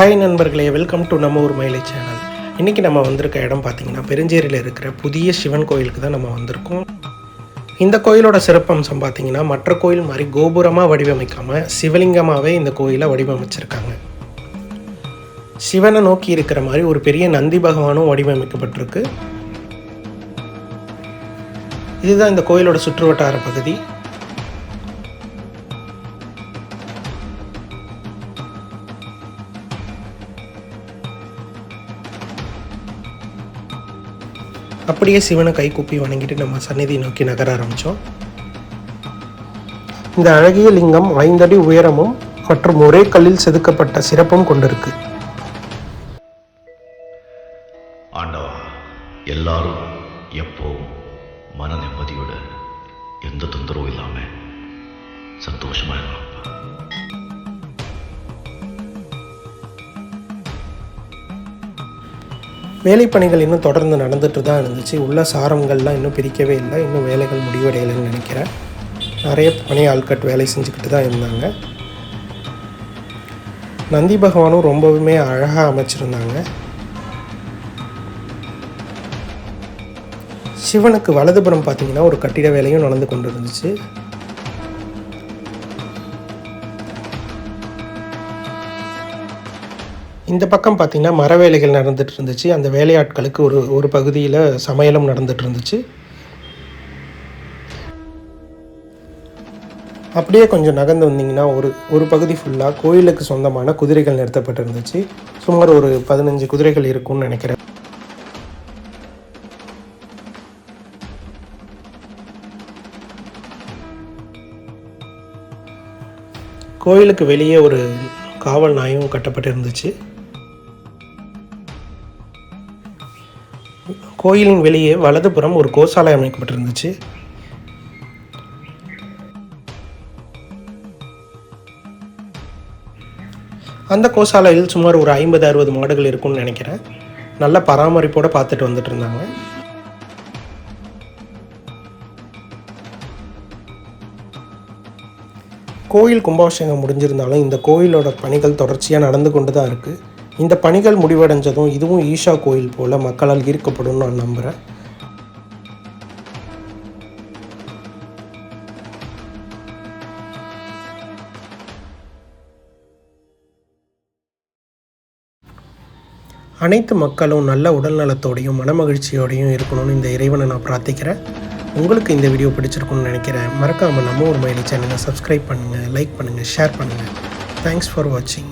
Hi நண்பர்களே, welcome to நம்ம ஊர் மயிலை சேனல். இன்றைக்கி நம்ம வந்திருக்க இடம் பார்த்திங்கன்னா பெருஞ்சேரியில் இருக்கிற புதிய சிவன் கோயிலுக்கு தான் நம்ம வந்திருக்கோம். இந்த கோயிலோட சிறப்பம்சம் பார்த்திங்கன்னா மற்ற கோயில் மாதிரி கோபுரமாக வடிவமைக்காமல் சிவலிங்கமாகவே இந்த கோயிலை வடிவமைச்சிருக்காங்க. சிவனை நோக்கி இருக்கிற மாதிரி ஒரு பெரிய நந்தி பகவானும் வடிவமைக்கப்பட்டிருக்கு. இதுதான் இந்த கோயிலோட சுற்றுவட்டார பகுதி. அப்படியே சிவனை கைகூப்பி வணங்கிட்டு நம்ம சந்நிதி நோக்கி நகர ஆரம்பித்தோம். இந்த அழகிய லிங்கம் 5 அடி உயரமும் மற்றும் ஒரே கல்லில் செதுக்கப்பட்ட சிறப்பும் கொண்டிருக்கு. ஆண்டவா, எல்லாரும் எப்போவும் மன நிம்மதியோட எந்த தொந்தரவும் இல்லாமல் சந்தோஷமா இருக்கலாம். வேலைப்பணிகள் இன்னும் தொடர்ந்து நடந்துட்டு தான் இருந்துச்சு. உள்ள சாரங்கள்லாம் இன்னும் பிரிக்கவே இல்லை. இன்னும் வேலைகள் முடிவடையலைன்னு நினைக்கிறேன். நிறைய பணி ஆட்கள் வேலை செஞ்சுக்கிட்டு தான் இருந்தாங்க. நந்தி பகவானும் ரொம்பவுமே அழகாக அமைச்சிருந்தாங்க. சிவனுக்கு வலதுபுறம் பார்த்திங்கன்னா ஒரு கட்டிட வேலையும் நடந்து கொண்டு இருந்துச்சு. இந்த பக்கம் பார்த்திங்கன்னா மர வேலைகள் நடந்துகிட்டு இருந்துச்சு. அந்த வேலையாட்களுக்கு ஒரு பகுதியில் சமையலும் நடந்துகிட்டு இருந்துச்சு. அப்படியே கொஞ்சம் நகர்ந்து வந்திங்கன்னா ஒரு பகுதி ஃபுல்லாக கோயிலுக்கு சொந்தமான குதிரைகள் நிறுத்தப்பட்டு இருந்துச்சு. சுமார் ஒரு 15 குதிரைகள் இருக்கும்னு நினைக்கிறேன். கோயிலுக்கு வெளியே ஒரு காவல் நாயும் கட்டப்பட்டு இருந்துச்சு. கோயிலின் வெளியே வலதுபுறம் ஒரு கோசாலை அமைக்கப்பட்டிருந்துச்சு. அந்த கோசாலையில் சுமார் ஒரு 50-60 மாடுகள் இருக்கும்னு நினைக்கிறேன். நல்ல பராமரிப்போடு பார்த்துட்டு வந்துட்டு இருந்தாங்க. கோயில் கும்பாபிஷேகம் முடிஞ்சிருந்தாலும் இந்த கோயிலோட பணிகள் தொடர்ச்சியாக நடந்து கொண்டு தான் இருக்குது. இந்த பணிகள் முடிவடைஞ்சதும் இதுவும் ஈஷா கோயில் போல் மக்களால் ஈர்க்கப்படும் நான் நம்புகிறேன். அனைத்து மக்களும் நல்ல உடல்நலத்தோடையும் மனமகிழ்ச்சியோடையும் இருக்கணும்னு இந்த இறைவனை நான் பிரார்த்திக்கிறேன். உங்களுக்கு இந்த வீடியோ பிடிச்சிருக்குன்னு நினைக்கிறேன். மறக்காமல் நம்ம ஒரு மயிலை சேனலை சப்ஸ்கிரைப் பண்ணுங்கள், லைக் பண்ணுங்கள், ஷேர் பண்ணுங்கள். தேங்க்ஸ் ஃபார் வாட்சிங்.